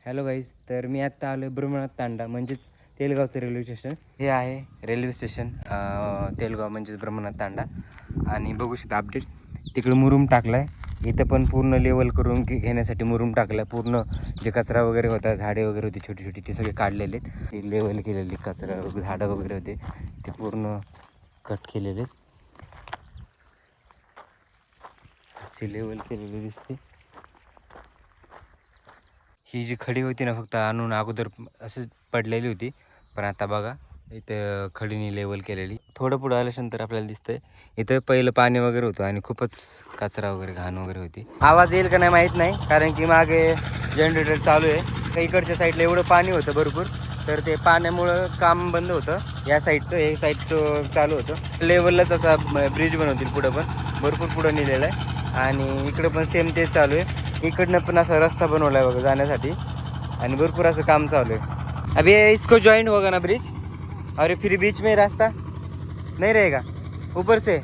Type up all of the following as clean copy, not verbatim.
Hello guys, तर मी आत्ता आलो ब्रह्मनाथ तांडा म्हणजेच तेलगावचं रेल्वे स्टेशन. हे आहे रेल्वे स्टेशन तेलगाव म्हणजेच ब्रह्मनाथ तांडा. आणि बघू शकता अपडेट तिकडे मुरुम टाकला आहे. इथं पण पूर्ण लेवल करून घेण्यासाठी मुरुम टाकला आहे. पूर्ण जे कचरा वगैरे होता, झाडे वगैरे होती छोटी छोटी, ते सगळे काढलेले आहेत. ते लेवल केलेली कचरा झाडं वगैरे होते ते पूर्ण कट केलेले असे लेवल केलेले दिसते. ही जी खडी होती ना, फक्त आणून अगोदर असंच पडलेली होती, पण आता बघा इथं खडीने लेवल केलेली. थोडं पुढं आल्यानंतर आपल्याला दिसतंय इथं पहिलं पाणी वगैरे होतं आणि खूपच कचरा वगैरे घाण वगैरे होती. आवाज येईल का नाही माहीत नाही, कारण की मागे जनरेटर चालू आहे. इकडच्या साईडला एवढं पाणी होतं भरपूर, तर ते पाण्यामुळं काम बंद होतं. या साईडचं हे साईडचं चालू होतं. लेवललाच असा ब्रिज बनवतील पुढं, पण भरपूर पुढं नेलेलं आहे. आणि इकडं पण सेम तेच चालू आहे. इकडनं पण असा रस्ता बनवला आहे बघा जाण्यासाठी, आणि भरपूर असं काम चालू है. अभी इसको ज्वाइन होगा ना ब्रिज, और फिर बीच में रास्ता नहीं रहेगा ऊपर से,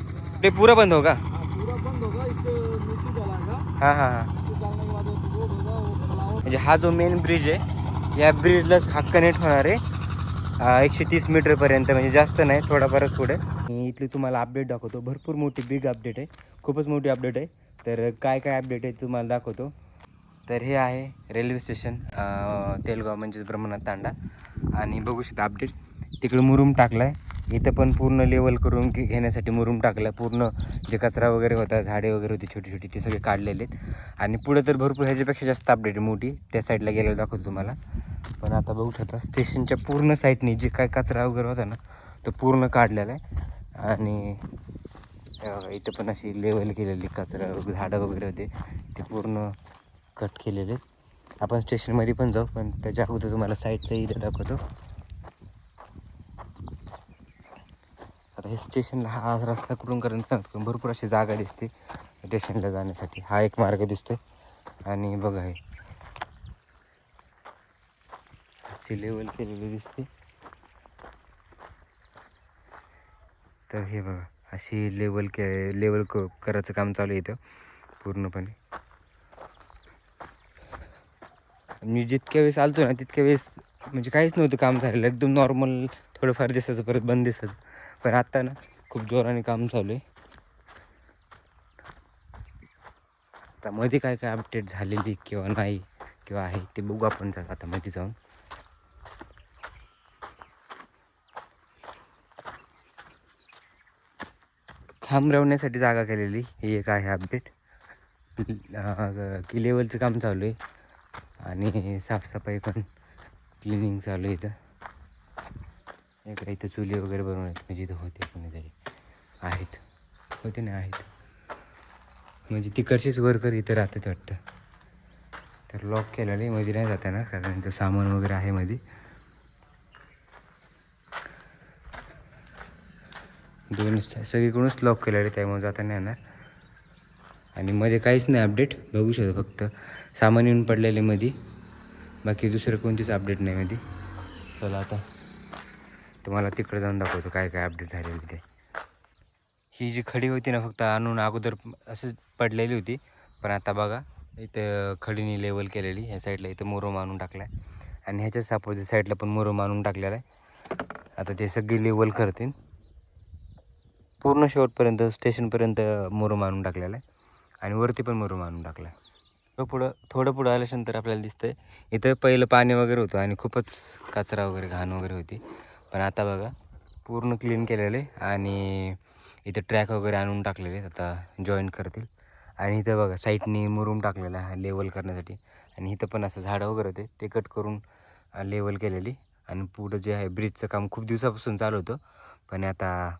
ये पूरा बंद होगा? पूरा बंद होगा, इसके नीचे डालेगा। हाँ हाँ हाँ, डालने के बाद वो होगा, वो फ्लावर। म्हणजे हा जो मेन ब्रिज आहे, या ब्रिजलाच हा कनेक्ट होणार आहे 130 मीटरपर्यंत, म्हणजे जास्त नाही, थोडाफारच पुढे. इथली तुम्हाला अपडेट दाखवतो. भरपूर मोठी बिग अपडेट आहे, खूपच मोठी अपडेट आहे. तर काय काय अपडेट आहे तुम्हाला दाखवतो. तर हे आहे रेल्वे स्टेशन तेलगाव म्हणजेच ब्रह्मनाथ तांडा. आणि बघू शकता अपडेट तिकडे मुरुम टाकला आहे. इथं पण पूर्ण लेवल करून घेण्यासाठी मुरुम टाकला आहे. पूर्ण जे कचरा वगैरे होता, झाडे वगैरे होती छोटी छोटी, ते सगळे काढलेले आहेत. आणि पुढे तर भरपूर ह्याच्यापेक्षा जास्त अपडेट आहे मोठी, त्या साईडला गेलेलं दाखवतो तुम्हाला. पण आता बघू शकता स्टेशनच्या पूर्ण साईडनी जे काय कचरा वगैरे होता ना, तो पूर्ण काढलेला आहे. आणि इथं पण अशी लेवल केलेली कचरा झाडं वगैरे होते ते पूर्ण कट केलेले. आपण स्टेशनमध्ये पण जाऊ, पण त्याच्या अगोदर तुम्हाला साईडचा एरिया दाखवतो. आता हे स्टेशनला हा रस्ता करून करण्यात भरपूर अशी जागा दिसते स्टेशनला जाण्यासाठी. हा एक मार्ग दिसतोय. आणि बघा हे अशी लेवल केलेली दिसते. तर हे बघा अशी लेवल करायचं काम चालू आहे इथं पूर्णपणे. मी जितक्या वेळेस आलतो ना, तितक्या वेळेस म्हणजे काहीच नव्हतं काम झालेलं, एकदम नॉर्मल थोडंफार दिसायचं, परत बंद दिसायचं. पण आत्ता ना खूप जोराने काम चालू आहे. आता मध्ये काय काय अपडेट झालेली किंवा नाही किंवा आहे ते बघू आपण आता मध्ये जाऊन. थांबवण्यासाठी जागा केलेली ही एक आहे अपडेट. की लेवलचं काम चालू आहे आणि साफसफाई पण, क्लिनिंग चालू आहे इथं. इथं चुली वगैरे बनवण्यात म्हणजे इथं होते कोणीतरी आहेत, होते नाही आहेत, म्हणजे तिकडचेच वर्कर इथं राहतात वाटतं. तर लॉक केलेलं आहे, मध्ये नाही जाता येणार कारण इथं सामान वगैरे आहे मध्ये. दोन्ही सगळीकडूनच लॉक केलेलं आहे, त्यामुळे जाता नाही येणार. आणि मध्ये काहीच नाही अपडेट, बघू शकतो फक्त सामान येऊन पडलेले मध्ये, बाकी दुसरं कोणतीच अपडेट नाही मध्ये. चला आता तुम्हाला तिकडे जाऊन दाखवतो काय काय अपडेट झालेली ते. ही जी खडी होती ना, फक्त आणून अगोदर असंच पडलेली होती, पण आता बघा इथं खडीने लेवल केलेली. ह्या साईडला इथं मुरुम आणून टाकला आहे, आणि ह्याच्याच अपोजिट साईडला पण मुरुम आणून टाकलेला आहे. आता ते सगळी लेवल करतील पूर्ण शेवटपर्यंत, स्टेशनपर्यंत मुरुम आणून टाकलेला आहे, आणि वरती पण मुरुम आणून टाकला आहे. थोडं पुढं आल्यानंतर आपल्याला दिसतंय इथं पहिलं पाणी वगैरे होतं आणि खूपच कचरा वगैरे घाण वगैरे होती, पण आता बघा पूर्ण क्लीन केलेलं आहे. आणि इथं ट्रॅक वगैरे आणून टाकलेले आहेत, आता जॉईन करतील. आणि इथं बघा साईडनी मुरुम टाकलेला आहे लेवल करण्यासाठी. आणि इथं पण असं झाडं वगैरे होते ते कट करून लेवल केलेली. आणि पुढं जे आहे ब्रिजचं काम खूप दिवसापासून चालू होतं, पण आता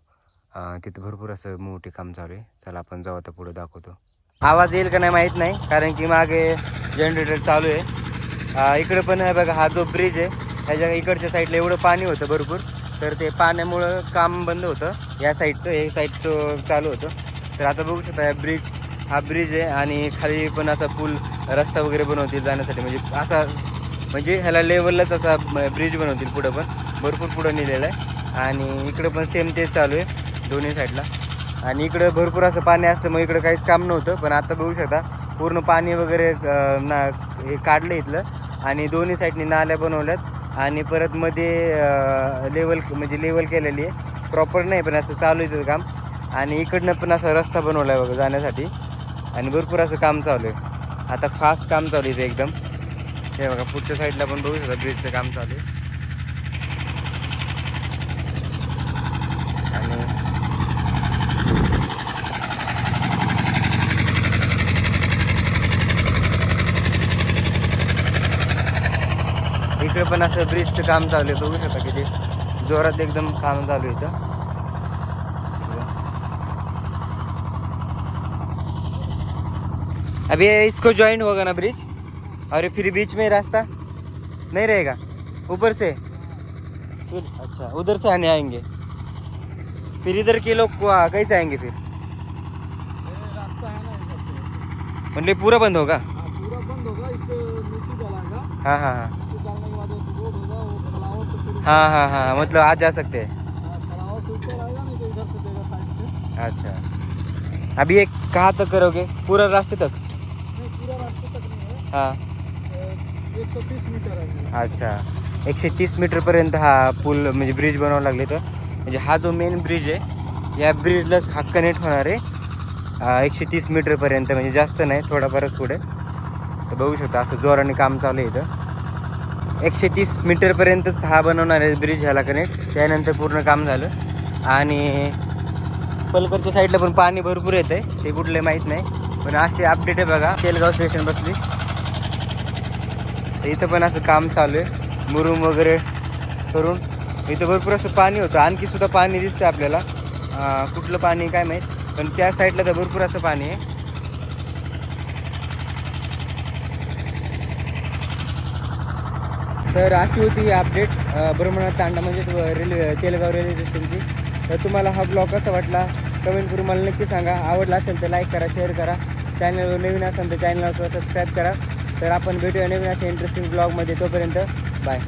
तिथं भरपूर असं मोठे काम चालू आहे. चला आपण जाऊ आता पुढं दाखवतो. आवाज येईल का नाही माहीत नाही, कारण की मागे जनरेटर चालू आहे. इकडं पण आहे बघा, हा जो ब्रिज आहे ह्याच्या इकडच्या साईडला एवढं पाणी होतं भरपूर, तर ते पाण्यामुळं काम बंद होतं. या साईडचं हे साईडचं चालू होतं. तर आता बघू शकता हा ब्रिज आहे, आणि खाली पण असा पूल रस्ता वगैरे बनवतील जाण्यासाठी, म्हणजे ह्याला लेवललाच असा ब्रिज बनवतील पुढं पण, भरपूर पुढं नेलेलं आहे. आणि इकडं पण सेम तेच चालू आहे दोन्ही साईडला. आणि इकडं भरपूर असं पाणी असतं, मग इकडं काहीच काम नव्हतं, पण आता बघू शकता पूर्ण पाणी वगैरे हे काढलं इथलं. आणि दोन्ही साईडनी नाल्या बनवल्यात आणि परत मध्ये लेवल केलेली आहे. प्रॉपर नाही पण असं चालू आहे त्याचं काम. आणि इकडनं पण असा रस्ता बनवला आहे बघा जाण्यासाठी आणि भरपूर असं काम चालू आहे. आता फास्ट काम चालू आहे एकदम. हे बघा पुढच्या साईडला पण बघू शकता ब्रिजचं काम चालू आहे. आणि इकडे पण असं ब्रिजचं काम चालू आहे बघू शकता किती जोरात एकदम काम चालू आहे इथं. अभी इसको ज्वाइन होगा ना ब्रिज और फिर बीच में रास्ता नहीं रहेगा ऊपर से फिर अच्छा उधर से आने आएंगे फिर इधर के लोग कैसे आएंगे फिर ये रास्ता है ना इधर से। मतलब पूरा बंद होगा. हाँ, पूरा बंद होगा, इसके नीचे चलाएगा। हाँ हाँ हाँ नीचे डालने के बाद वो रोड होगा, वो खलावर से शुरू हाँ हाँ हाँ मतलब आज जा सकते हैं. खलावर से ऊपर आएगा, नहीं तो इधर से देगा साइड से। अच्छा अभी एक कहाँ तक करोगे पूरा रास्ते तक. नहीं, पूरा रास्ते तक नहीं है, हाँ 130 मीटर है मेरा। अच्छा 130 मीटरपर्यंत हा पूल म्हणजे ब्रिज बनवावं लागले. तर म्हणजे हा जो मेन ब्रिज आहे या ब्रिजलाच हा कनेक्ट होणार आहे 130 मीटरपर्यंत, म्हणजे जास्त नाही थोडाफारच पुढे. तर बघू शकता असं जोराने काम चालू आहे इथं. 130 मीटरपर्यंतच हा बनवणार आहे ब्रिज ह्याला कनेक्ट. त्यानंतर पूर्ण काम झालं. आणि पलकडच्या साईडला पण पाणी भरपूर येतं आहे, ते कुठले माहीत नाही पण अशी अपडेट आहे बघा. तेलगाव स्टेशन बसली तर इथं पण असं काम चालू आहे मुरुम वगैरे करून. इथं भरपूर असं पाणी होतं, आणखी सुद्धा पाणी दिसतं आपल्याला. कुठलं पाणी काय माहीत पण त्या साईडला तर भरपूर असं पाणी आहे. तर अशी होती ही अपडेट ब्रह्मनाथ तांडा म्हणजेच रेल्वे तेलगाव रेल्वे स्टेशनची. तर तुम्हाला हा ब्लॉग कसा वाटला कमेंट करून मला नक्की सांगा. आवडला असेल तर लाईक करा, शेअर करा. चॅनलवर नवीन असेल तर चॅनलला सबस्क्राईब करा. तर आपण भेटूया नवीन अशा इंटरेस्टिंग ब्लॉगमध्ये. तोपर्यंत बाय.